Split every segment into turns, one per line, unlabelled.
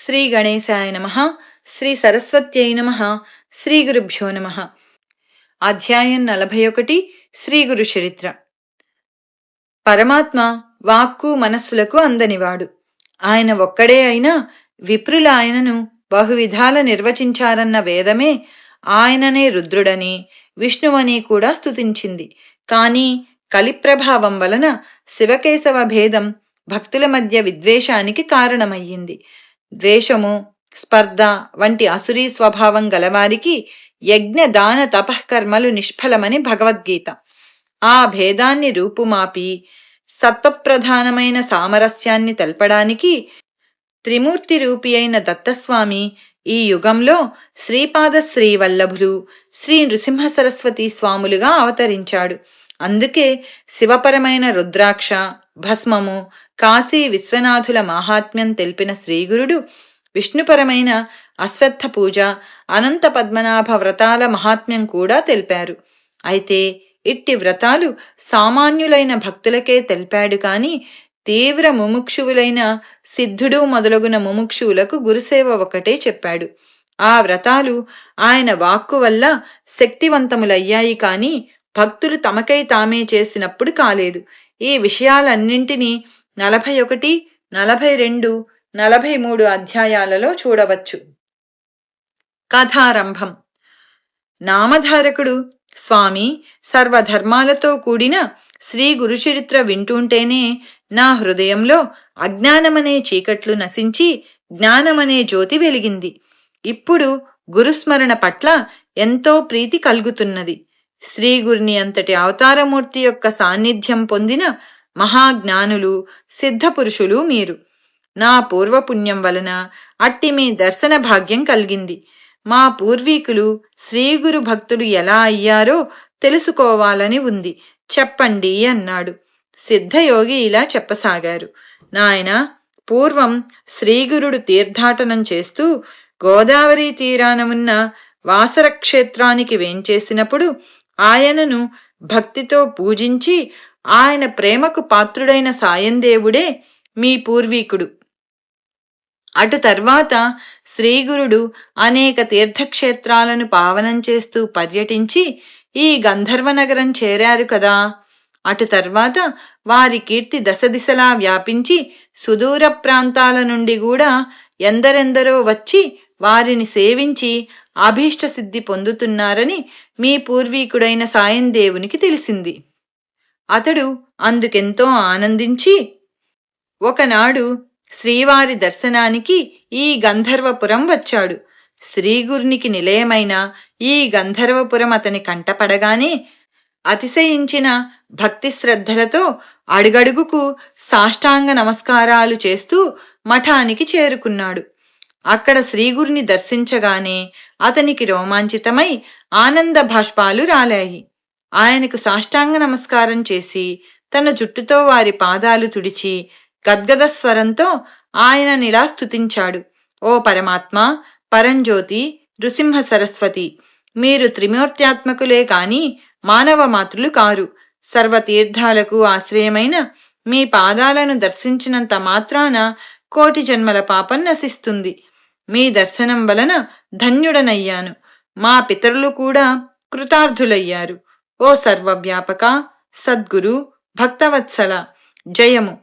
శ్రీ గణేశాయ నమః. శ్రీ సరస్వత్యై నమః. శ్రీ గురుభ్యో నమః. అధ్యాయం 41. శ్రీ గురు చరిత్ర. పరమాత్మ వాక్కు మనస్సులకు అందనివాడు. ఆయన ఒక్కడే అయినా విప్రుల ఆయనను బహువిధాల నిర్వచించారన్న వేదమే ఆయననే రుద్రుడని విష్ణువని కూడా స్తుతించింది. కాని కలిప్రభావం వలన శివకేశవ భేదం భక్తుల మధ్య విద్వేషానికి కారణమయ్యింది. ద్వేషము, స్పర్ధ వంటి అసురీ స్వభావం గలవారికి యజ్ఞ దాన తపఃకర్మలు నిష్ఫలమని భగవద్గీత. ఆ భేదాన్ని రూపుమాపి సత్వప్రధానమైన సామరస్యాన్ని తెల్పడానికి త్రిమూర్తి రూపి అయిన దత్తస్వామి ఈ యుగంలో శ్రీపాద శ్రీవల్లభులు, శ్రీ నృసింహ సరస్వతి స్వాములుగా అవతరించాడు. అందుకే శివపరమైన రుద్రాక్ష, భస్మము, కాశీ విశ్వనాథుల మాహాత్మ్యం తెలిపిన శ్రీగురుడు విష్ణుపరమైన అశ్వత్థ పూజ, అనంత పద్మనాభ వ్రతాల మహాత్మ్యం కూడా తెలిపారు. అయితే ఇట్టి వ్రతాలు సామాన్యులైన భక్తులకే తెలిపాడు కాని తీవ్ర ముముక్షువులైన సిద్ధుడు మొదలగున ముముక్షువులకు గురుసేవ ఒకటే చెప్పాడు. ఆ వ్రతాలు ఆయన వాక్కు వల్ల శక్తివంతములయ్యాయి కాని భక్తులు తమకై తామే చేసినప్పుడు కాలేదు. ఈ విషయాలన్నింటినీ 41, 42, 43 అధ్యాయాలలో చూడవచ్చు. కథారంభం. నామధారకుడు స్వామి సర్వధర్మాలతో కూడిన శ్రీ గురుచరిత్ర వింటుంటేనే నా హృదయంలో అజ్ఞానమనే చీకట్లు నశించి జ్ఞానమనే జ్యోతి వెలిగింది. ఇప్పుడు గురుస్మరణ పట్ల ఎంతో ప్రీతి కలుగుతున్నది. శ్రీగురుని అంతటి అవతారమూర్తి యొక్క సాన్నిధ్యం పొందిన మహాజ్ఞానులు, సిద్ధపురుషులు మీరు. నా పూర్వపుణ్యం వలన అట్టి మీ దర్శన భాగ్యం కలిగింది. మా పూర్వీకులు శ్రీగురు భక్తులు ఎలా అయ్యారో తెలుసుకోవాలని ఉంది, చెప్పండి అన్నాడు. సిద్ధయోగి ఇలా చెప్పసాగారు. నాయనా, పూర్వం శ్రీగురుడు తీర్థాటనం చేస్తూ గోదావరి తీరాన ఉన్న వాసర క్షేత్రానికి వేంచేసినప్పుడు ఆయనను భక్తితో పూజించి ఆయన ప్రేమకు పాత్రుడైన సాయందేవుడే మీ పూర్వీకుడు. అటు తర్వాత శ్రీగురుడు అనేక తీర్థక్షేత్రాలను పావనం చేస్తూ పర్యటించి ఈ గంధర్వనగరం చేరారు కదా. అటు తర్వాత వారి కీర్తి దశదిశలా వ్యాపించి సుదూర ప్రాంతాల నుండి కూడా ఎందరెందరో వచ్చి వారిని సేవించి అభీష్ట సిద్ధి పొందుతున్నారని మీ పూర్వీకుడైన సాయందేవునికి తెలిసింది. అతడు అందుకెంతో ఆనందించి ఒకనాడు శ్రీవారి దర్శనానికి ఈ గంధర్వపురం వచ్చాడు. శ్రీగురునికి నిలయమైన ఈ గంధర్వపురం అతని కంటపడగానే అతిశయించిన భక్తి శ్రద్ధలతో అడుగడుగుకు సాష్టాంగ నమస్కారాలు చేస్తూ మఠానికి చేరుకున్నాడు. అక్కడ శ్రీగురుని దర్శించగానే అతనికి రోమాంచితమై ఆనంద భాష్పాలు రాలాయి. ఆయనకు సాష్టాంగ నమస్కారం చేసి తన జుట్టుతో వారి పాదాలు తుడిచి గద్గద స్వరంతో ఆయననిలా స్తుతించాడు. ఓ పరమాత్మ, పరంజ్యోతి, నృసింహ సరస్వతి, మీరు త్రిమూర్త్యాత్మకులే కాని మానవ మాతృలు కారు. సర్వతీర్థాలకు ఆశ్రయమైన మీ పాదాలను దర్శించినంత మాత్రాన కోటి జన్మల పాపం నశిస్తుంది. మీ దర్శనం వలన ధన్యుడనయ్యాను. మా పితరులు కూడా కృతార్థులయ్యారు. ఓ సర్వవ్యాపక, సద్గురు, భక్తవత్సల, జయము.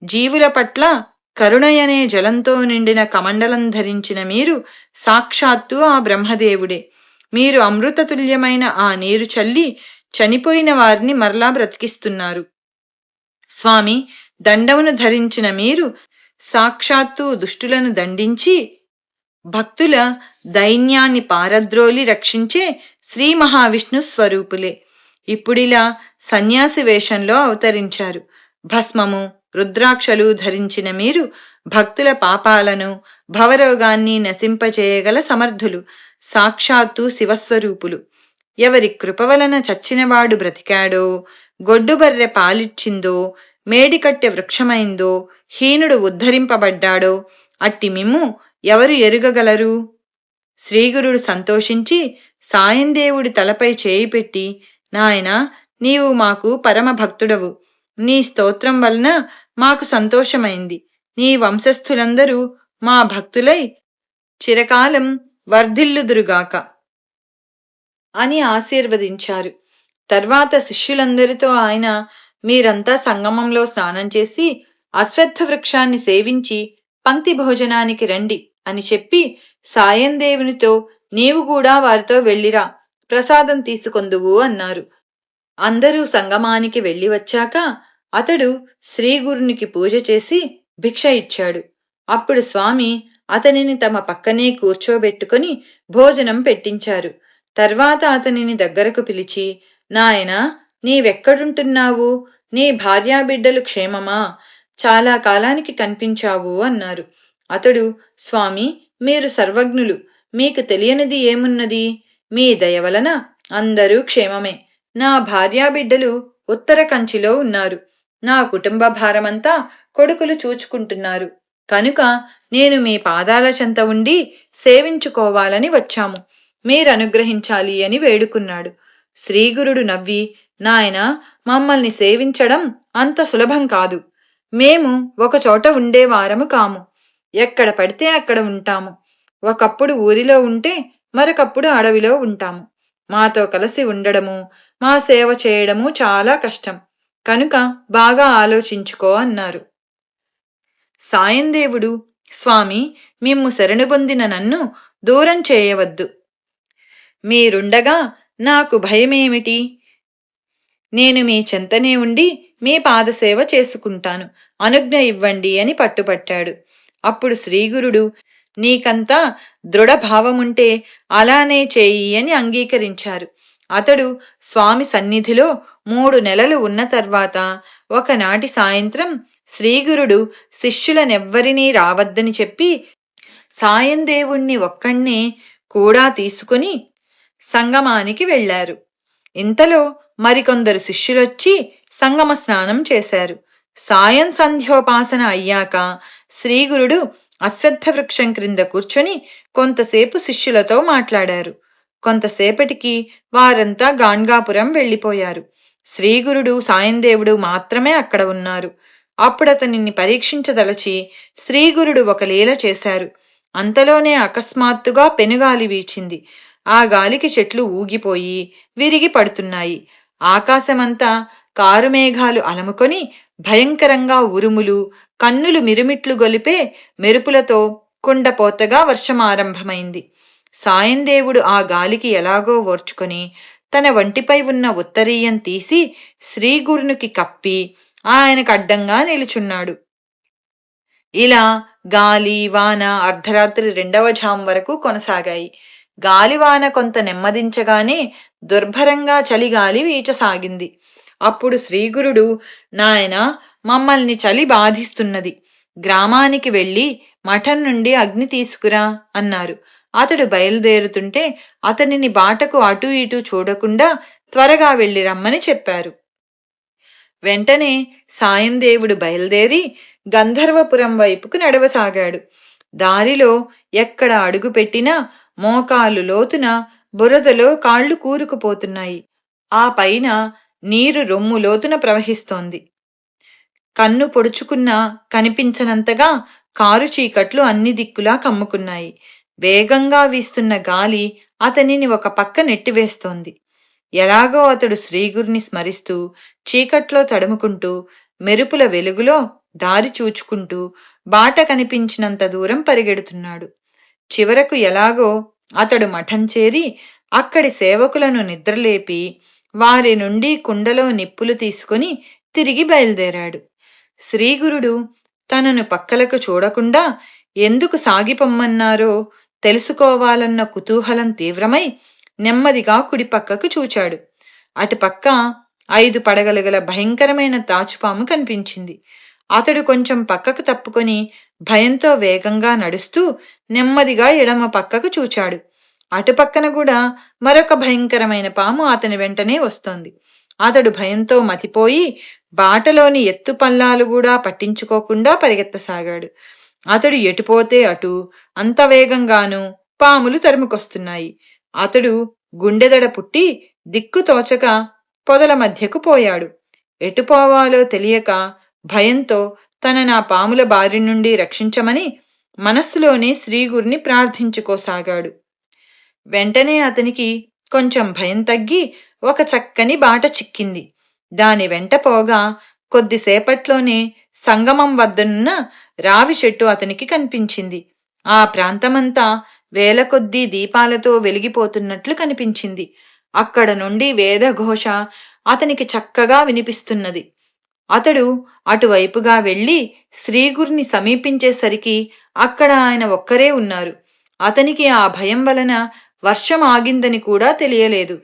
జీవుల పట్ల కరుణయనే జలంతో నిండిన కమండలం ధరించిన మీరు సాక్షాత్తు ఆ బ్రహ్మదేవుడే. మీరు అమృతతుల్యమైన ఆ నీరు చల్లి చనిపోయిన వారిని మరలా బ్రతికిస్తున్నారు. స్వామి, దండమును ధరించిన మీరు సాక్షాత్తు దుష్టులను దండించి భక్తుల దైన్యాన్ని పారద్రోలి రక్షించే శ్రీ మహావిష్ణు స్వరూపులే. ఇప్పుడిలా సన్యాసి వేషంలో అవతరించారు. భస్మము, రుద్రాక్షలు ధరించిన మీరు భక్తుల పాపాలను, భవరోగాన్ని నశింపచేయగల సమర్థులు. సాక్షాత్తు శివస్వరూపులు. ఎవరి కృప వలన చచ్చినవాడు బ్రతికాడో, గొడ్డుబర్రె పాలిచ్చిందో, మేడికట్టె వృక్షమైందో, హీనుడు ఉద్ధరింపబడ్డాడో అట్టి మిమ్ము ఎవరు ఎరుగగలరు? శ్రీగురుడు సంతోషించి సాయందేవుడి తలపై చేయి పెట్టి, నాయనా, నీవు మాకు పరమ భక్తుడవు. నీ స్తోత్రం వలన మాకు సంతోషమైంది. నీ వంశస్థులందరూ మా భక్తులై చిరకాలం వర్ధిల్లుదురుగాక అని ఆశీర్వదించారు. తర్వాత శిష్యులందరితో ఆయన, మీరంతా సంగమంలో స్నానం చేసి అశ్వత్థ వృక్షాన్ని సేవించి పంక్తి భోజనానికి రండి అని చెప్పి, సాయందేవునితో, నీవు కూడా వారితో వెళ్ళిరా, ప్రసాదం తీసుకొందువు అన్నారు. అందరూ సంగమానికి వెళ్లి వచ్చాక అతడు శ్రీగురునికి పూజ చేసి భిక్ష ఇచ్చాడు. అప్పుడు స్వామి అతనిని తమ పక్కనే కూర్చోబెట్టుకుని భోజనం పెట్టించారు. తర్వాత అతనిని దగ్గరకు పిలిచి, నాయనా, నీవెక్కడుంటున్నావు? నీ భార్యాబిడ్డలు క్షేమమా? చాలా కాలానికి కనిపించావు అన్నారు. అతడు, స్వామి, మీరు సర్వజ్ఞులు, మీకు తెలియనిది ఏమున్నది? మీ దయ వలన అందరూ క్షేమమే. నా భార్యాబిడ్డలు ఉత్తర కంచిలో ఉన్నారు. నా కుటుంబ భారమంతా కొడుకులు చూచుకుంటున్నారు. కనుక నేను మీ పాదాల చెంత ఉండి సేవించుకోవాలని వచ్చాము. మీరనుగ్రహించాలి అని వేడుకున్నాడు. శ్రీగురుడు నవ్వి, నాయనా, మమ్మల్ని సేవించడం అంత సులభం కాదు. మేము ఒకచోట ఉండేవారము కాము. ఎక్కడ పడితే అక్కడ ఉంటాము. ఒకప్పుడు ఊరిలో ఉంటే మరొకప్పుడు అడవిలో ఉంటాము. మాతో కలిసి ఉండడము, మా సేవ చేయడము చాలా కష్టం. కనుక బాగా ఆలోచించుకో అన్నారు. సాయందేవుడు, స్వామి, మిమ్ము శరణుబొందిన నన్ను దూరం చేయవద్దు. మీరుండగా నాకు భయమేమిటి? నేను మీ చెంతనే ఉండి మీ పాదసేవ చేసుకుంటాను, అనుజ్ఞ ఇవ్వండి అని పట్టుపట్టాడు. అప్పుడు శ్రీగురుడు, నీకంతా దృఢభావముంటే అలానే చేయి అని అంగీకరించారు. అతడు స్వామి సన్నిధిలో 3 నెలలు ఉన్న తర్వాత ఒకనాటి సాయంత్రం శ్రీగురుడు శిష్యులనెవ్వరినీ రావద్దని చెప్పి సాయందేవుణ్ణి ఒక్కణ్ణే కూడా తీసుకుని సంగమానికి వెళ్లారు. ఇంతలో మరికొందరు శిష్యులొచ్చి సంగమ స్నానం చేశారు. సాయం సంధ్యోపాసన అయ్యాక శ్రీగురుడు అశ్వత్థ వృక్షం క్రింద కూర్చొని కొంతసేపు శిష్యులతో మాట్లాడారు. కొంతసేపటికి వారంతా గాణ్గాపురం వెళ్లిపోయారు. శ్రీగురుడు, సాయందేవుడు మాత్రమే అక్కడ ఉన్నారు. అప్పుడతనిని పరీక్షించదలచి శ్రీగురుడు ఒక లీల చేశారు. అంతలోనే అకస్మాత్తుగా పెనుగాలి వీచింది. ఆ గాలికి చెట్లు ఊగిపోయి విరిగి పడుతున్నాయి. ఆకాశమంతా కారుమేఘాలు అలముకొని భయంకరంగా ఉరుములు, కన్నులు మిరుమిట్లు గొలిపే మెరుపులతో కుండపోతగా వర్షమారంభమైంది. సాయందేవుడు ఆ గాలికి ఎలాగో ఓర్చుకొని తన వంటిపై ఉన్న ఉత్తరీయం తీసి శ్రీగురునికి కప్పి ఆయనకు అడ్డంగా నిలుచున్నాడు. ఇలా గాలి వాన అర్ధరాత్రి 2వ జాం వరకు కొనసాగాయి. గాలివాన కొంత నెమ్మదించగానే దుర్భరంగా చలిగాలి వీచసాగింది. అప్పుడు శ్రీగురుడు, నాయనా, మమ్మల్ని చలి బాధిస్తున్నది. గ్రామానికి వెళ్లి మఠం నుండి అగ్ని తీసుకురా అన్నారు. అతడు బయలుదేరుతుంటే అతనిని బాటకు అటూ ఇటూ చూడకుండా త్వరగా వెళ్లి రమ్మని చెప్పారు. వెంటనే సాయందేవుడు బయలుదేరి గంధర్వపురం వైపుకు నడవసాగాడు. దారిలో ఎక్కడ అడుగు పెట్టినా మోకాలు లోతున బురదలో కాళ్లు కూరుకుపోతున్నాయి. ఆ పైన నీరు రొమ్ము లోతున ప్రవహిస్తోంది. కన్ను పొడుచుకున్నా కనిపించనంతగా కారు చీకట్లు అన్ని దిక్కులా కమ్ముకున్నాయి. వేగంగా వీస్తున్న గాలి అతనిని ఒక పక్క నెట్టివేస్తోంది. ఎలాగో అతడు శ్రీగురిని స్మరిస్తూ చీకట్లో తడుముకుంటూ మెరుపుల వెలుగులో దారి చూచుకుంటూ బాట కనిపించినంత దూరం పరిగెడుతున్నాడు. చివరకు ఎలాగో అతడు మఠం చేరి అక్కడి సేవకులను నిద్రలేపి వారి నుండి కుండలో నిప్పులు తీసుకుని తిరిగి బయలుదేరాడు. శ్రీగురుడు తనను పక్కలకు చూడకుండా ఎందుకు సాగిపొమ్మన్నారో తెలుసుకోవాలన్న కుతూహలం తీవ్రమై నెమ్మదిగా కుడిపక్కకు చూచాడు. అటుపక్క 5 పడగలు గల భయంకరమైన తాచుపాము కనిపించింది. అతడు కొంచెం పక్కకు తప్పుకొని భయంతో వేగంగా నడుస్తూ నెమ్మదిగా ఎడమ పక్కకు చూచాడు. అటుపక్కన కూడా మరొక భయంకరమైన పాము అతని వెంటనే వస్తోంది. అతడు భయంతో మతిపోయి బాటలోని ఎత్తుపల్లాలు కూడా పట్టించుకోకుండా పరిగెత్తసాగాడు. అతడు ఎటుపోతే అటు అంత వేగంగానూ పాములు తరుముకొస్తున్నాయి. అతడు గుండెదడ పుట్టి దిక్కుతోచక పొదల మధ్యకు పోయాడు. ఎటుపోవాలో తెలియక భయంతో తననా పాముల బారి నుండి రక్షించమని మనస్సులోనే శ్రీగురిని ప్రార్థించుకోసాగాడు. వెంటనే అతనికి కొంచెం భయం తగ్గి ఒక చక్కని బాట చిక్కింది. దాని వెంట పోగా కొద్దిసేపట్లోనే సంగమం వద్దనున్న రావి చెట్టు అతనికి కనిపించింది. ఆ ప్రాంతమంతా వేల కొద్దీ దీపాలతో వెలిగిపోతున్నట్లు కనిపించింది. అక్కడ నుండి వేదఘోష అతనికి చక్కగా వినిపిస్తున్నది. అతడు అటువైపుగా వెళ్లి శ్రీగురిని సమీపించేసరికి అక్కడ ఆయన ఒక్కరే ఉన్నారు. అతనికి ఆ భయం వలన వర్షం ఆగిందని కూడా తెలియలేదు.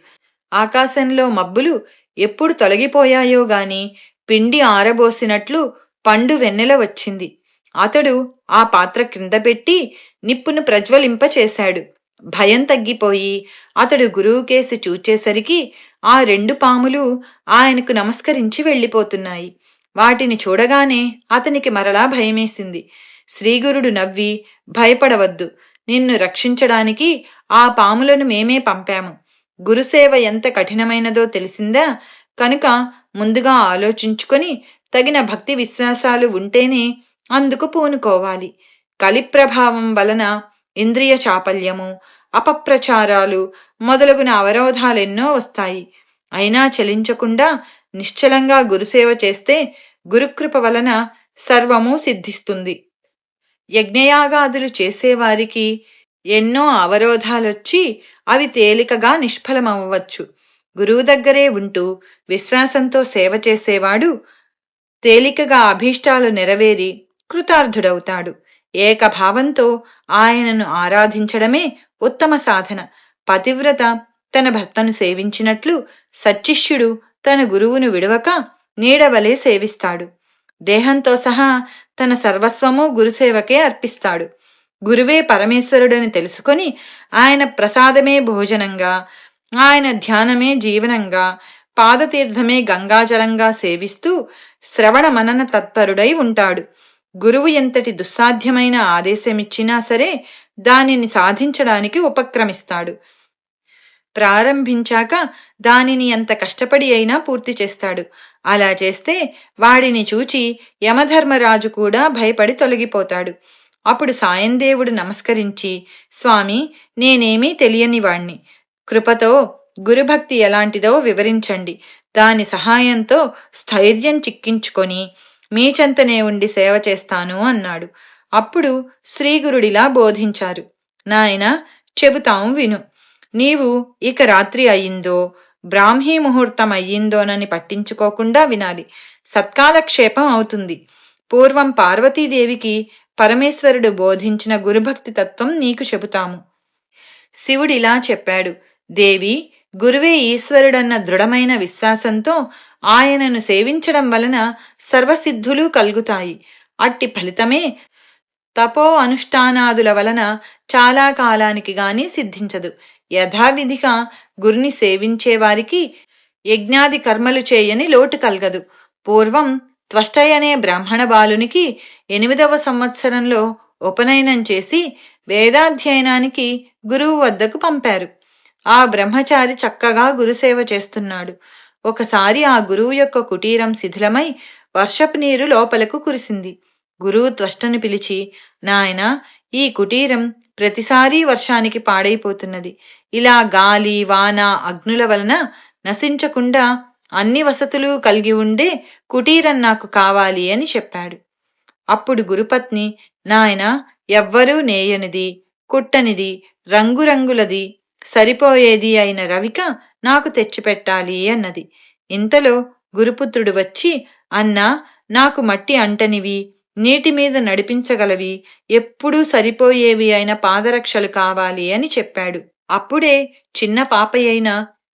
ఆకాశంలో మబ్బులు ఎప్పుడు తొలగిపోయాయో గాని పిండి ఆరబోసినట్లు పండు వెన్నెల వచ్చింది. అతడు ఆ పాత్ర క్రింద పెట్టి నిప్పును ప్రజ్వలింపచేశాడు. భయం తగ్గిపోయి అతడు గురువుకేసి చూచేసరికి ఆ 2 పాములు ఆయనకు నమస్కరించి వెళ్ళిపోతున్నాయి. వాటిని చూడగానే అతనికి మరలా భయమేసింది. శ్రీగురుడు నవ్వి, భయపడవద్దు, నిన్ను రక్షించడానికి ఆ పాములను మేమే పంపాము. గురుసేవ ఎంత కఠినమైనదో తెలిసిందా, కనుక ముందుగా ఆలోచించుకొని తగిన భక్తి విశ్వాసాలు ఉంటేనే అందుకు పూనుకోవాలి. కలి ప్రభావం వలన ఇంద్రియ చాపల్యము, అపప్రచారాలు మొదలగున అవరోధాలెన్నో వస్తాయి. అయినా చలించకుండా నిశ్చలంగా గురుసేవ చేస్తే గురుకృప వలన సర్వము సిద్ధిస్తుంది. యజ్ఞయాగాదులు చేసేవారికి ఎన్నో అవరోధాలొచ్చి అవి తేలికగా నిష్ఫలమవ్వచ్చు. గురువు దగ్గరే ఉంటూ విశ్వాసంతో సేవ చేసేవాడు తేలికగా అభీష్టాలు నెరవేరి కృతార్థుడవుతాడు. ఏకభావంతో ఆయనను ఆరాధించడమే ఉత్తమ సాధన. పతివ్రత తన భర్తను సేవించినట్లు సచ్చిష్యుడు తన గురువును విడవక నీడవలే సేవిస్తాడు. దేహంతో సహా తన సర్వస్వము గురుసేవకే అర్పిస్తాడు. గురువే పరమేశ్వరుడని తెలుసుకొని ఆయన ప్రసాదమే భోజనంగా, ఆయన ధ్యానమే జీవనంగా, పాదతీర్థమే గంగాజలంగా సేవిస్తూ శ్రవణ మనన తత్పరుడై ఉంటాడు. గురువు ఎంతటి దుస్సాధ్యమైన ఆదేశమిచ్చినా సరే దానిని సాధించడానికి ఉపక్రమిస్తాడు. ప్రారంభించాక దానిని ఎంత కష్టపడి అయినా పూర్తి చేస్తాడు. అలా చేస్తే వాడిని చూచి యమధర్మరాజు కూడా భయపడి తొలగిపోతాడు. అప్పుడు సాయందేవుడు నమస్కరించి, స్వామి, నేనేమీ తెలియని వాణ్ణి. కృపతో గురుభక్తి ఎలాంటిదో వివరించండి. దాని సహాయంతో స్థైర్యం చిక్కించుకొని మీ చెంతనే ఉండి సేవ చేస్తాను అన్నాడు. అప్పుడు శ్రీగురుడిలా బోధించారు. నాయనా, చెబుతాం విను. నీవు ఇక రాత్రి అయిందో బ్రాహ్మీ ముహూర్తం అయ్యిందోనని పట్టించుకోకుండా వినాలి. సత్కాలక్షేపం అవుతుంది. పూర్వం పార్వతీదేవికి పరమేశ్వరుడు బోధించిన గురుభక్తి తత్వం నీకు చెబుతాము. శివుడిలా చెప్పాడు. దేవి, గురువే ఈశ్వరుడన్న దృఢమైన విశ్వాసంతో ఆయనను సేవించడం వలన సర్వసిద్ధులు కలుగుతాయి. అట్టి ఫలితమే తపో అనుష్ఠానాదుల వలన చాలా కాలానికి గాని సిద్ధించదు. యథావిధిగా గురుని సేవించేవారికి యజ్ఞాది కర్మలు చేయని లోటు కలగదు. పూర్వం త్వష్టయనే బ్రాహ్మణ బాలునికి 8వ సంవత్సరంలో ఉపనయనం చేసి వేదాధ్యయనానికి గురువు వద్దకు పంపారు. ఆ బ్రహ్మచారి చక్కగా గురుసేవ చేస్తున్నాడు. ఒకసారి ఆ గురువు యొక్క కుటీరం శిథిలమై వర్షపు నీరు లోపలకు కురిసింది. గురువు త్వష్టను పిలిచి, నాయనా, ఈ కుటీరం ప్రతిసారీ వర్షానికి పాడైపోతున్నది. ఇలా గాలి, వాన, అగ్నుల వలన నశించకుండా అన్ని వసతులు కలిగి ఉండే కుటీరం నాకు కావాలి అని చెప్పాడు. అప్పుడు గురుపత్ని, నాయనా, ఎవ్వరూ నేయనిది, కుట్టనిది, రంగురంగులది, సరిపోయేది అయిన రవిక నాకు తెచ్చిపెట్టాలి అన్నది. ఇంతలో గురుపుత్రుడు వచ్చి, అన్నా, నాకు మట్టి అంటనివి, నీటి మీద నడిపించగలవి, ఎప్పుడూ సరిపోయేవి అయిన పాదరక్షలు కావాలి అని చెప్పాడు. అప్పుడే చిన్న పాపయైన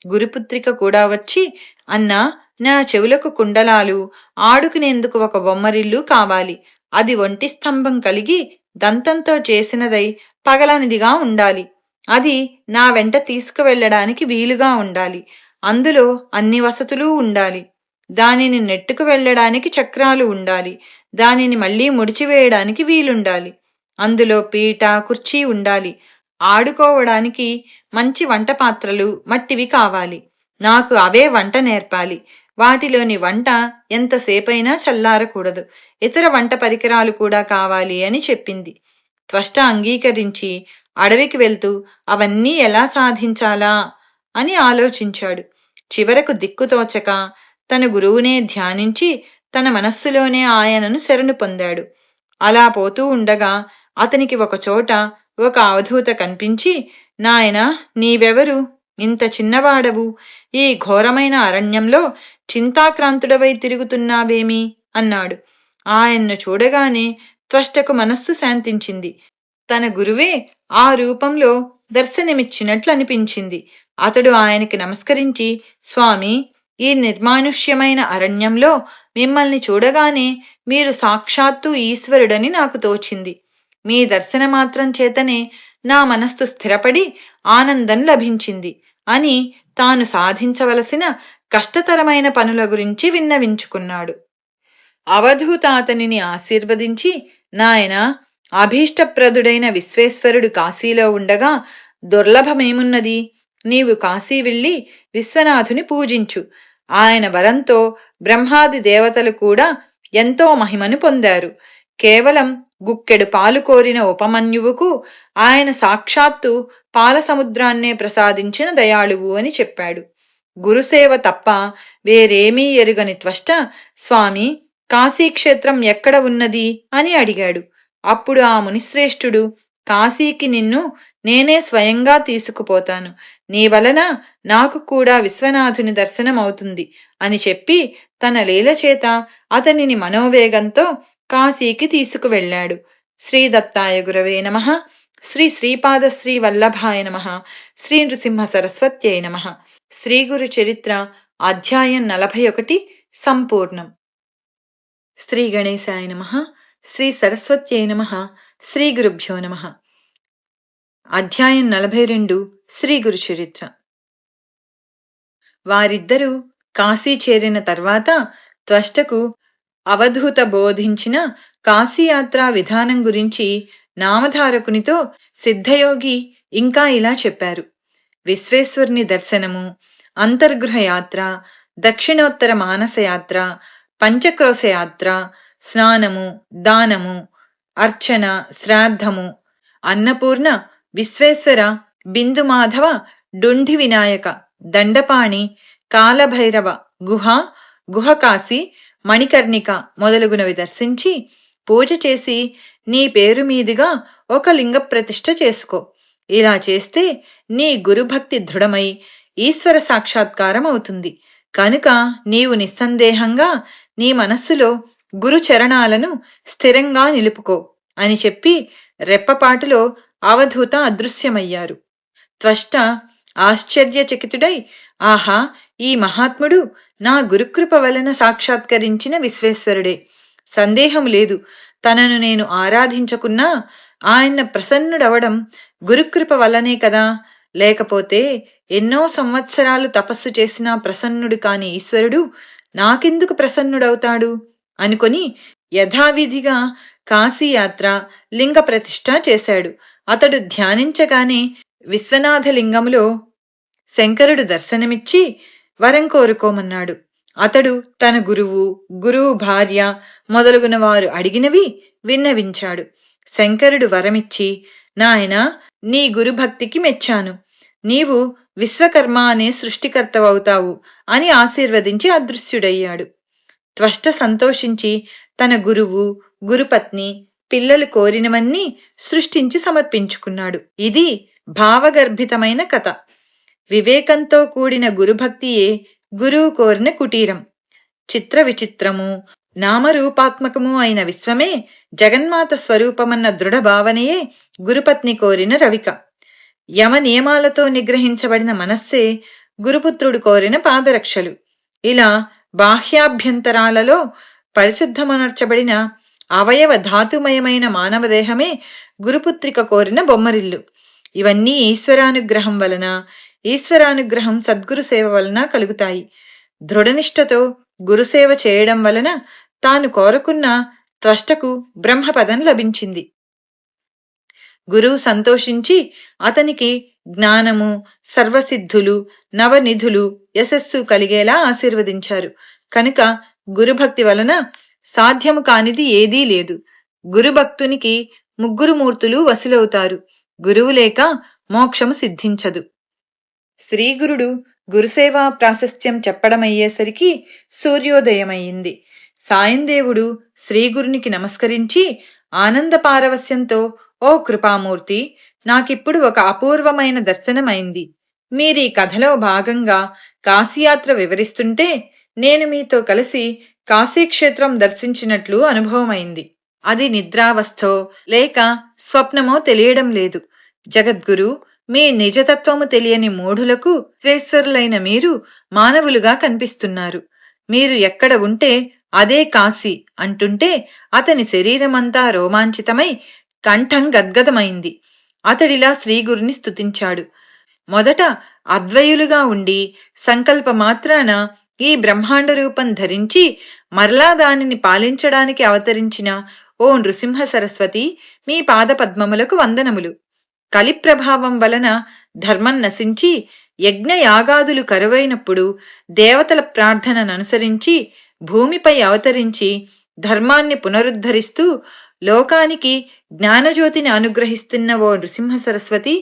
గురుపుత్రిక కూడా వచ్చి, అన్నా, నా చెవులకు కుండలాలు, ఆడుకునేందుకు ఒక బొమ్మరిల్లు కావాలి. అది ఒంటి స్తంభం కలిగి దంతంతో చేసినదై పగలనిదిగా ఉండాలి. అది నా వెంట తీసుకువెళ్ళడానికి వీలుగా ఉండాలి. అందులో అన్ని వసతులు ఉండాలి. దానిని నెట్టుకు వెళ్ళడానికి చక్రాలు ఉండాలి. దానిని మళ్లీ ముడిచివేయడానికి వీలుండాలి. అందులో పీట, కుర్చీ ఉండాలి. ఆడుకోవడానికి మంచి వంట పాత్రలు మట్టివి కావాలి. నాకు అవే వంట నేర్పాలి. వాటిలోని వంట ఎంతసేపైనా చల్లారకూడదు. ఇతర వంట పరికరాలు కూడా కావాలి అని చెప్పింది. త్వష్ట అంగీకరించి అడవికి వెళ్తూ అవన్నీ ఎలా సాధించాలా అని ఆలోచించాడు. చివరకు దిక్కుతోచక తన గురువునే ధ్యానించి తన మనస్సులోనే ఆయనను శరణు పొందాడు. అలా పోతూ ఉండగా అతనికి ఒకచోట ఒక అవధూత కనిపించి, నాయనా, నీవెవరు? ఇంత చిన్నవాడవు ఈ ఘోరమైన అరణ్యంలో చింతాక్రాంతుడవై తిరుగుతున్నావేమి అన్నాడు. ఆయన్ను చూడగానే త్వష్టకు మనస్సు శాంతించింది. తన గురువే ఆ రూపంలో దర్శనమిచ్చినట్లు అనిపించింది. అతడు ఆయనకి నమస్కరించి, స్వామి, ఈ నిర్మానుష్యమైన అరణ్యంలో మిమ్మల్ని చూడగానే మీరు సాక్షాత్తు ఈశ్వరుడని నాకు తోచింది. మీ దర్శన మాత్రం చేతనే నా మనస్సు స్థిరపడి ఆనందం లభించింది అని తాను సాధించవలసిన కష్టతరమైన పనుల గురించి విన్నవించుకున్నాడు. అవధూత అతనిని ఆశీర్వదించి, నాయనా, అభీష్టప్రదుడైన విశ్వేశ్వరుడు కాశీలో ఉండగా దుర్లభమేమున్నది? నీవు కాశీ వెళ్ళి విశ్వనాథుని పూజించు. ఆయన వరంతో బ్రహ్మాది దేవతలు కూడా ఎంతో మహిమను పొందారు. కేవలం గుక్కెడు పాలు కోరిన ఉపమన్యువుకు ఆయన సాక్షాత్తు పాల సముద్రాన్నే ప్రసాదించిన దయాళువు అని చెప్పాడు. గురుసేవ తప్ప వేరేమీ ఎరుగని త్వష్ట, స్వామి, కాశీక్షేత్రం ఎక్కడ ఉన్నది అని అడిగాడు. అప్పుడు ఆ మునిశ్రేష్ఠుడు, కాశీకి నిన్ను నేనే స్వయంగా తీసుకుపోతాను. నీ వలన నాకు కూడా విశ్వనాథుని దర్శనం అవుతుంది అని చెప్పి తన లీలచేత అతనిని మనోవేగంతో కాశీకి తీసుకువెళ్ళాడు. శ్రీ దత్తాయ గురవే నమః. శ్రీ శ్రీపాద శ్రీ వల్లభాయ నమః. శ్రీ నృసింహ సరస్వత్యై నమః. శ్రీ గురు చరిత్ర అధ్యాయం 41 సంపూర్ణం. శ్రీ గణేశాయ నమః. శ్రీ సరస్వత్యై నమః. శ్రీ గురుభ్యో నమః. అధ్యాయం 42 శ్రీ గురు చరిత్ర. వారిద్దరూ కాశీ చేరిన తర్వాత త్వష్టకు అవధూత బోధించిన కాశీయాత్రా విధానం గురించి నామధారకునితో సిద్ధయోగి ఇంకా ఇలా చెప్పారు. విశ్వేశ్వరుని దర్శనము, అంతర్గృహ యాత్ర, దక్షిణోత్తర మానసయాత్ర, పంచక్రోశ యాత్ర, స్నానము, దానము, అర్చన, శ్రాద్ధము, అన్నపూర్ణ, విశ్వేశ్వర, బిందుమాధవ, డుండి వినాయక, దండపాణి, కాలభైరవ, గుహకాశి, మణికర్ణిక మొదలుగునవి దర్శించి పూజ చేసి నీ పేరు మీదుగా ఒక లింగ ప్రతిష్ఠ చేసుకో. ఇలా చేస్తే నీ గురుభక్తి దృఢమై ఈశ్వర సాక్షాత్కారం అవుతుంది. కనుక నీవు నిస్సందేహంగా నీ మనస్సులో గురు చరణాలను స్థిరంగా నిలుపుకో అని చెప్పి రెప్పపాటులో అవధూత అదృశ్యమయ్యారు. త్వష్ట ఆశ్చర్యచకితుడై, ఆహా, ఈ మహాత్ముడు నా గురుకృప వలన సాక్షాత్కరించిన విశ్వేశ్వరుడే. సందేహం లేదు, తనను నేను ఆరాధించకున్నా ఆయన ప్రసన్నుడవడం గురుకృప వల్లనే కదా. లేకపోతే ఎన్నో సంవత్సరాలు తపస్సు చేసినా ప్రసన్నుడు కాని ఈశ్వరుడు నాకెందుకు ప్రసన్నుడవుతాడు అనుకొని యథావిధిగా కాశీయాత్ర, లింగ ప్రతిష్ఠ చేశాడు. అతడు ధ్యానించగానే విశ్వనాథలింగములో శంకరుడు దర్శనమిచ్చి వరం కోరుకోమన్నాడు. అతడు తన గురువు భార్య మొదలుగున వారు అడిగినవి విన్నవించాడు. శంకరుడు వరమిచ్చి, నాయనా, నీ గురుభక్తికి మెచ్చాను. నీవు విశ్వకర్మ అనే సృష్టికర్తవవుతావు అని ఆశీర్వదించి అదృశ్యుడయ్యాడు. త్వష్ట సంతోషించి తన గురువు, గురుపత్ని, పిల్లలు కోరినవన్నీ సృష్టించి సమర్పించుకున్నాడు. ఇది భావగర్భితమైన కథ. వివేకంతో కూడిన గురుభక్తియే గురువు కోరిన కుటీరం. చిత్ర విచిత్రము, నామరూపాత్మకము అయిన విశ్వమే జగన్మాత స్వరూపమన్న దృఢ భావనయే గురుపత్ని కోరిన రవిక. యమ నియమాలతో నిగ్రహించబడిన మనస్సే గురుపుత్రుడు కోరిన పాదరక్షలు. ఇలా బాహ్యాభ్యంతరాలలో పరిశుద్ధమనర్చబడిన అవయవ ధాతుమయమైన మానవదేహమే గురుపుత్రిక కోరిన బొమ్మరిల్లు. ఇవన్నీ ఈశ్వరానుగ్రహం వలన, ఈశ్వరానుగ్రహం సద్గురు సేవ వలన కలుగుతాయి. దృఢనిష్టతో గురుసేవ చేయడం వలన తాను కోరుకున్న త్వష్టకు బ్రహ్మపదం లభించింది. గురువు సంతోషించి అతనికి జ్ఞానము, సర్వసిద్ధులు, నవనిధులు, యశస్సు కలిగేలా ఆశీర్వదించారు. కనుక గురుభక్తి వలన సాధ్యము కానిది ఏదీ లేదు. గురుభక్తునికి ముగ్గురు మూర్తులు వసులవుతారు. గురువు లేక మోక్షము సిద్ధించదు. శ్రీగురుడు గురుసేవా ప్రాశస్త్యం చెప్పడమయ్యేసరికి సూర్యోదయమయ్యింది. సాయందేవుడు శ్రీగురునికి నమస్కరించి ఆనంద పారవస్యంతో, ఓ కృపామూర్తి, నాకిప్పుడు ఒక అపూర్వమైన దర్శనమైంది. మీరీ కథలో భాగంగా కాశీయాత్ర వివరిస్తుంటే నేను మీతో కలిసి కాశీక్షేత్రం దర్శించినట్లు అనుభవమైంది. అది నిద్రావస్థో లేక స్వప్నమో తెలియడం లేదు. జగద్గురు, మీ నిజతత్వము తెలియని మూఢులకు శ్వేశ్వరులైన మీరు మానవులుగా కనిపిస్తున్నారు. మీరు ఎక్కడ ఉంటే అదే కాశీ అంటుంటే అతని శరీరమంతా రోమాంచితమై కంఠం గద్గదమైంది. అతడిలా శ్రీగురుని స్తుతించాడు. మొదట అద్వయులుగా ఉండి సంకల్ప మాత్రాన ఈ బ్రహ్మాండ రూపం ధరించి మరలా దానిని పాలించడానికి అవతరించిన ఓ నృసింహ సరస్వతి, మీ పాదపద్మములకు వందనములు. కలి ప్రభావం వలన ధర్మం నశించి యజ్ఞయాగాదులు కరువైనప్పుడు దేవతల ప్రార్థనననుసరించి భూమిపై అవతరించి ధర్మాన్ని పునరుద్ధరిస్తూ లోకానికి జ్ఞానజ్యోతిని అనుగ్రహిస్తున్న ఓ నృసింహ సరస్వతి,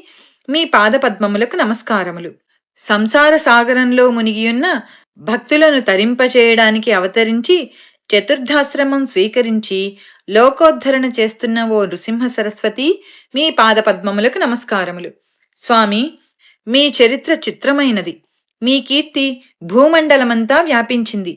మీ పాదపద్మములకు నమస్కారములు. సంసార సాగరంలో మునిగియున్న భక్తులను తరింపచేయడానికి అవతరించి చతుర్థాశ్రమం స్వీకరించి లోకోద్ధరణ చేస్తున్న ఓ నృసింహ సరస్వతి, మీ పాదపద్మములకు నమస్కారములు. స్వామి, మీ చరిత్ర చిత్రమైనది. మీ కీర్తి భూమండలమంతా వ్యాపించింది.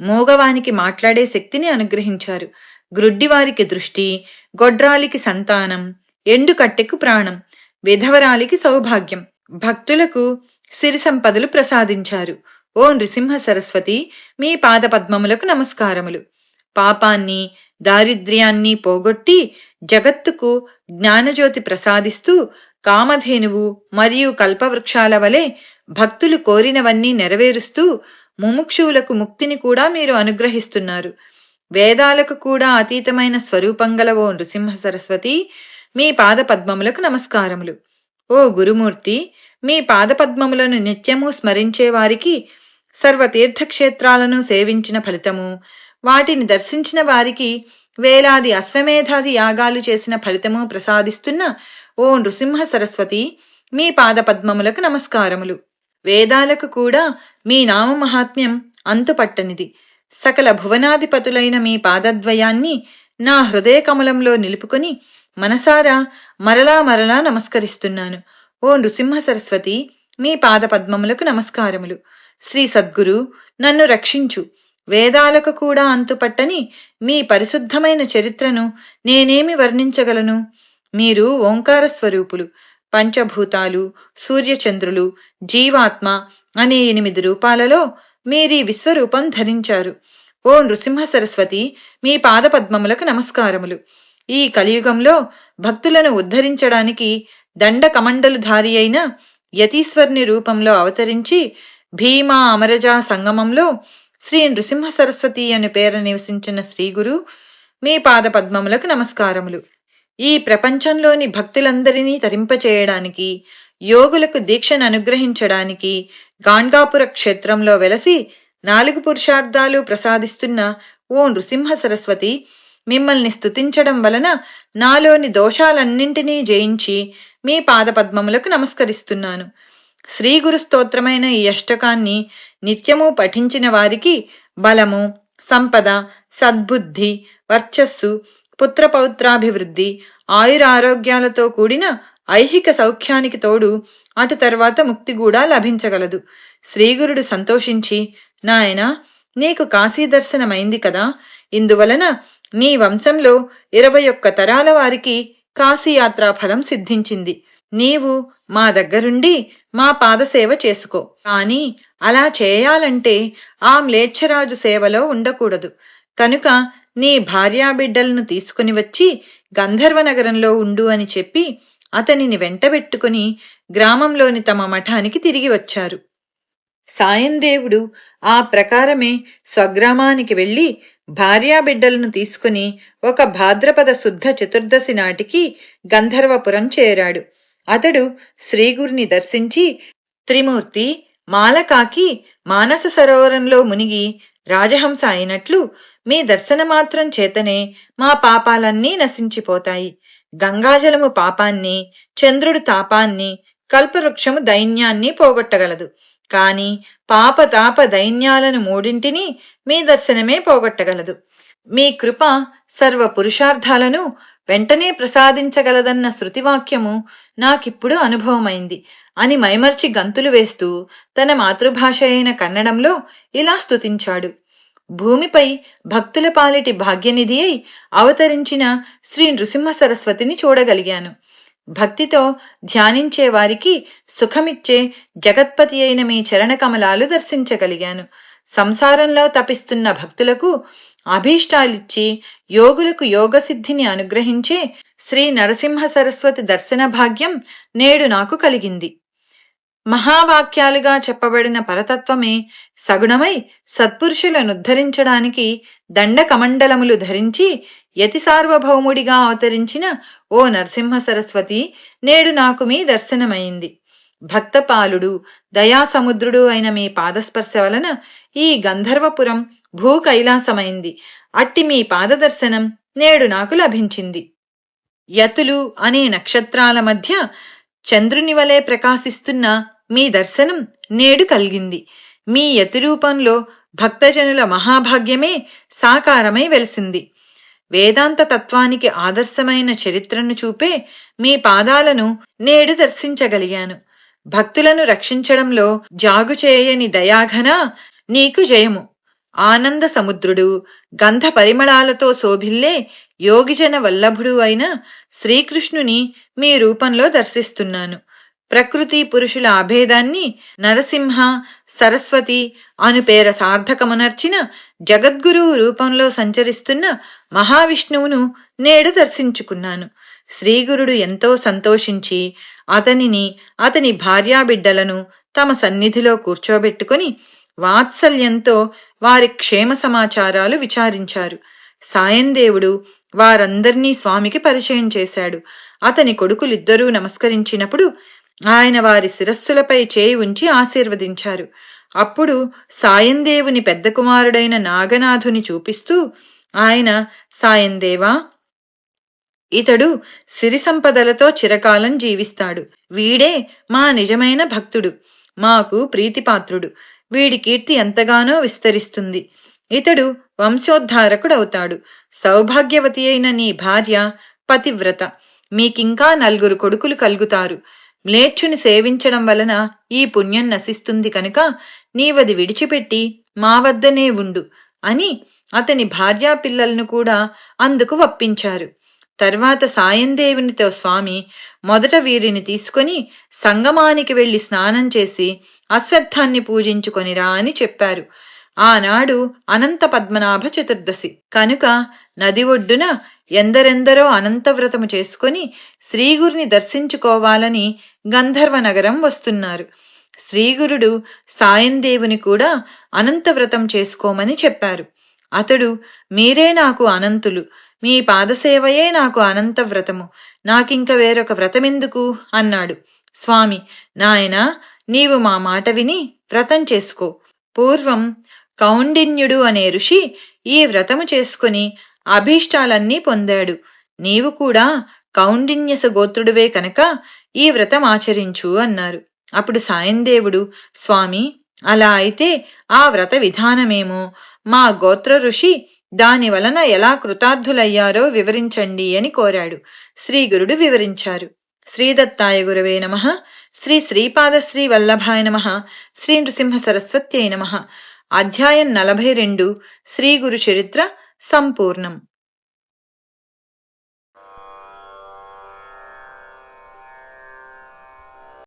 మూగవానికి మాట్లాడే శక్తిని అనుగ్రహించారు. గ్రుడ్డివారికి దృష్టి, గొడ్రాలికి సంతానం, ఎండుకట్టెకు ప్రాణం, విధవరాలికి సౌభాగ్యం, భక్తులకు సిరి సంపదలు ప్రసాదించారు. ఓ నృసింహ సరస్వతి, మీ పాదపద్మములకు నమస్కారములు. పాపాన్ని దారిద్ర్యాన్ని పోగొట్టి జగత్తుకు జ్ఞానజ్యోతి ప్రసాదిస్తూ కామధేనువు మరియు కల్పవృక్షాల వలె భక్తులు కోరినవన్నీ నెరవేరుస్తూ ముముక్షువులకు ముక్తిని కూడా మీరు అనుగ్రహిస్తున్నారు. వేదాలకు కూడా అతీతమైన స్వరూపంగల ఓ నృసింహ సరస్వతి, మీ పాదపద్మములకు నమస్కారములు. ఓ గురుమూర్తి, మీ పాదపద్మములను నిత్యము స్మరించే వారికి సర్వతీర్థక్షేత్రాలను సేవించిన ఫలితము, వాటిని దర్శించిన వారికి వేలాది అశ్వమేధాది యాగాలు చేసిన ఫలితము ప్రసాదిస్తున్న ఓ నృసింహ సరస్వతి, మీ పాదపద్మములకు నమస్కారములు. వేదాలకు కూడా మీ నామమహాత్మ్యం అంతుపట్టనిది. సకల భువనాధిపతులైన మీ పాదద్వయాన్ని నా హృదయ కమలంలో నిలుపుకొని మనసారా మరలా మరలా నమస్కరిస్తున్నాను. ఓ నృసింహ సరస్వతి, మీ పాదపద్మములకు నమస్కారములు. శ్రీ సద్గురు, నన్ను రక్షించు. వేదాలకు కూడా అంతుపట్టని మీ పరిశుద్ధమైన చరిత్రను నేనేమి వర్ణించగలను? మీరు ఓంకార స్వరూపులు. పంచభూతాలు, సూర్యచంద్రులు, జీవాత్మ అనే 8 రూపాలలో మీరీ విశ్వరూపం ధరించారు. ఓ నృసింహ సరస్వతి, మీ పాదపద్మములకు నమస్కారములు. ఈ కలియుగంలో భక్తులను ఉద్ధరించడానికి దండ కమండలుధారి అయిన యతీశ్వర్ని రూపంలో అవతరించి భీమా అమరజా సంగమంలో శ్రీ నృసింహ సరస్వతి అనే పేర నివసించిన శ్రీగురు, మీ పాదపద్మములకు నమస్కారములు. ఈ ప్రపంచంలోని భక్తులందరినీ తరింపచేయడానికి, యోగులకు దీక్షను అనుగ్రహించడానికి గాణ్గాపుర క్షేత్రంలో వెలసి 4 పురుషార్థాలు ప్రసాదిస్తున్న ఓ నృసింహ సరస్వతి, మిమ్మల్ని స్తుతించడం వలన నాలోని దోషాలన్నింటినీ జయించి మీ పాదపద్మములకు నమస్కరిస్తున్నాను. శ్రీగురు స్తోత్రమైన ఈ అష్టకాన్ని నిత్యము పఠించిన వారికి బలము, సంపద, సద్బుద్ధి, వర్చస్సు, పుత్రపౌత్రాభివృద్ధి, ఆయురారోగ్యాలతో కూడిన ఐహిక సౌఖ్యానికి తోడు అటు తర్వాత ముక్తి కూడా లభించగలదు. శ్రీగురుడు సంతోషించి, నాయనా, నీకు కాశీ దర్శనమైంది కదా, ఇందువలన నీ వంశంలో 21 తరాల వారికి కాశీయాత్రా ఫలం సిద్ధించింది. నీవు మా దగ్గరుండి మా పాదసేవ చేసుకో. కాని అలా చేయాలంటే ఆ మ్లేచ్ఛరాజు సేవలో ఉండకూడదు. కనుక నీ భార్యాబిడ్డలను తీసుకుని వచ్చి గంధర్వ నగరంలో ఉండు అని చెప్పి అతనిని వెంటబెట్టుకుని గ్రామంలోని తమ మఠానికి తిరిగి వచ్చారు. సాయందేవుడు ఆ ప్రకారమే స్వగ్రామానికి వెళ్లి భార్యాబిడ్డలను తీసుకుని ఒక భాద్రపద శుద్ధ చతుర్దశి నాటికి గంధర్వపురం చేరాడు. అతడు శ్రీగురిని దర్శించి, త్రిమూర్తి మాలకాకి మానస సరోవరంలో మునిగి రాజహంస అయినట్లు మీ దర్శనమాత్రం చేతనే మా పాపాలన్నీ నశించిపోతాయి. గంగాజలము పాపాన్ని, చంద్రుడు తాపాన్ని, కల్పవృక్షము దైన్యాన్ని పోగొట్టగలదు. కాని పాప తాప దైన్యాలను మూడింటిని మీ దర్శనమే పోగొట్టగలదు. మీ కృప సర్వ పురుషార్థాలను వెంటనే ప్రసాదించగలదన్న శృతివాక్యము నాకిప్పుడు అనుభవమైంది అని మైమర్చి గంతులు వేస్తూ తన మాతృభాష అయిన కన్నడంలో ఇలా స్తుతించాడు. భూమిపై భక్తుల పాలిటి భాగ్యనిధి అయి అవతరించిన శ్రీ నృసింహ సరస్వతిని చూడగలిగాను. భక్తితో ధ్యానించే వారికి సుఖమిచ్చే జగత్పతి అయిన మీ చరణ కమలాలు దర్శించగలిగాను. సంసారంలో తపిస్తున్న భక్తులకు అభీష్టాలిచ్చి యోగులకు యోగసిద్ధిని అనుగ్రహించే శ్రీ నరసింహ సరస్వతి దర్శన భాగ్యం నేడు నాకు కలిగింది. మహావాక్యాలుగా చెప్పబడిన పరతత్వమే సగుణమై సత్పురుషులను ఉద్ధరించడానికి దండ కమండలములు ధరించి యతి సార్వభౌముడిగా అవతరించిన ఓ నరసింహ సరస్వతి నేడు నాకు మీ దర్శనమైంది. భక్తపాలుడు దయాసముద్రుడు అయిన మీ పాదస్పర్శ వలన ఈ గంధర్వపురం భూ కైలాసమైంది. అట్టి మీ పాదదర్శనం నేడు నాకు లభించింది. యతులు అనే నక్షత్రాల మధ్య చంద్రుని వలె ప్రకాశిస్తున్న మీ దర్శనం నేడు కలిగింది. మీ యతి రూపంలో భక్తజనుల మహాభాగ్యమే సాకారమై వెలిసింది. వేదాంత తత్వానికి ఆదర్శమైన చరిత్రను చూపే మీ పాదాలను నేడు దర్శించగలిగాను. భక్తులను రక్షించడంలో జాగు చేయని దయాఘన నీకు జయము. ఆనంద సముద్రుడు, గంధ పరిమళాలతో శోభిల్లే యోగిజన వల్లభుడు అయిన శ్రీకృష్ణుని మీ రూపంలో దర్శిస్తున్నాను. ప్రకృతి పురుషుల అభేదాన్ని నరసింహ సరస్వతి అను పేర సార్థకమునర్చిన జగద్గురువు రూపంలో సంచరిస్తున్న మహావిష్ణువును నేడు దర్శించుకున్నాను. శ్రీగురుడు ఎంతో సంతోషించి అతనిని అతని భార్యాబిడ్డలను తమ సన్నిధిలో కూర్చోబెట్టుకుని వాత్సల్యంతో వారి క్షేమ సమాచారాలు విచారించారు. సాయందేవుడు వారందర్నీ స్వామికి పరిచయం చేశాడు. అతని కొడుకులిద్దరూ నమస్కరించినప్పుడు ఆయన వారి శిరస్సులపై చేయి ఉంచి ఆశీర్వదించారు. అప్పుడు సాయందేవుని పెద్ద కుమారుడైన నాగనాథుని చూపిస్తూ ఆయన, సాయందేవా, ఇతడు సిరి సంపదలతో చిరకాలం జీవిస్తాడు. వీడే మా నిజమైన భక్తుడు, మాకు ప్రీతిపాత్రుడు. వీడి కీర్తి ఎంతగానో విస్తరిస్తుంది. ఇతడు వంశోద్ధారకుడవుతాడు. సౌభాగ్యవతి అయిన నీ భార్య పతివ్రత. మీకింకా 4 కొడుకులు కలుగుతారు. మ్లేచ్చుని సేవించడం వలన ఈ పుణ్యం నశిస్తుంది కనుక నీవది విడిచిపెట్టి మా వద్దనే ఉండు అని అతని భార్యా పిల్లలను కూడా అందుకు ఒప్పించారు. తర్వాత సాయందేవునితో స్వామి మొదట వీరిని తీసుకొని సంగమానికి వెళ్లి స్నానం చేసి అశ్వత్థాన్ని పూజించుకొనిరా అని చెప్పారు. ఆనాడు అనంత పద్మనాభ చతుర్దశి కనుక నది ఒడ్డున ఎందరెందరో అనంతవ్రతము చేసుకుని శ్రీగురిని దర్శించుకోవాలని గంధర్వ నగరం వస్తున్నారు. శ్రీగురుడు సాయందేవుని కూడా అనంతవ్రతం చేసుకోమని చెప్పారు. అతడు, మీరే నాకు అనంతులు, మీ పాదసేవయే నాకు అనంతవ్రతము, నాకింక వేరొక వ్రతమెందుకు అన్నాడు. స్వామి, నాయనా, నీవు మా మాట విని వ్రతం చేసుకో. పూర్వం కౌండిన్యుడు అనే ఋషి ఈ వ్రతము చేసుకుని అభీష్టాలన్నీ పొందాడు. నీవు కూడా కౌండిన్యస గోత్రుడివే కనుక ఈ వ్రతం ఆచరించు అన్నారు. అప్పుడు సాయందేవుడు, స్వామి, అలా అయితే ఆ వ్రత విధానమేమో, మా గోత్ర ఋషి దాని వలన ఎలా కృతార్థులయ్యారో వివరించండి అని కోరాడు. శ్రీగురుడు వివరించారు. శ్రీదత్తాయ గురవే నమః. శ్రీ శ్రీపాదశ్రీ వల్లభాయ నమః. శ్రీ నృసింహ సరస్వత్యై నమః. అధ్యాయం 42 శ్రీ గురు చరిత్ర సంపూర్ణం.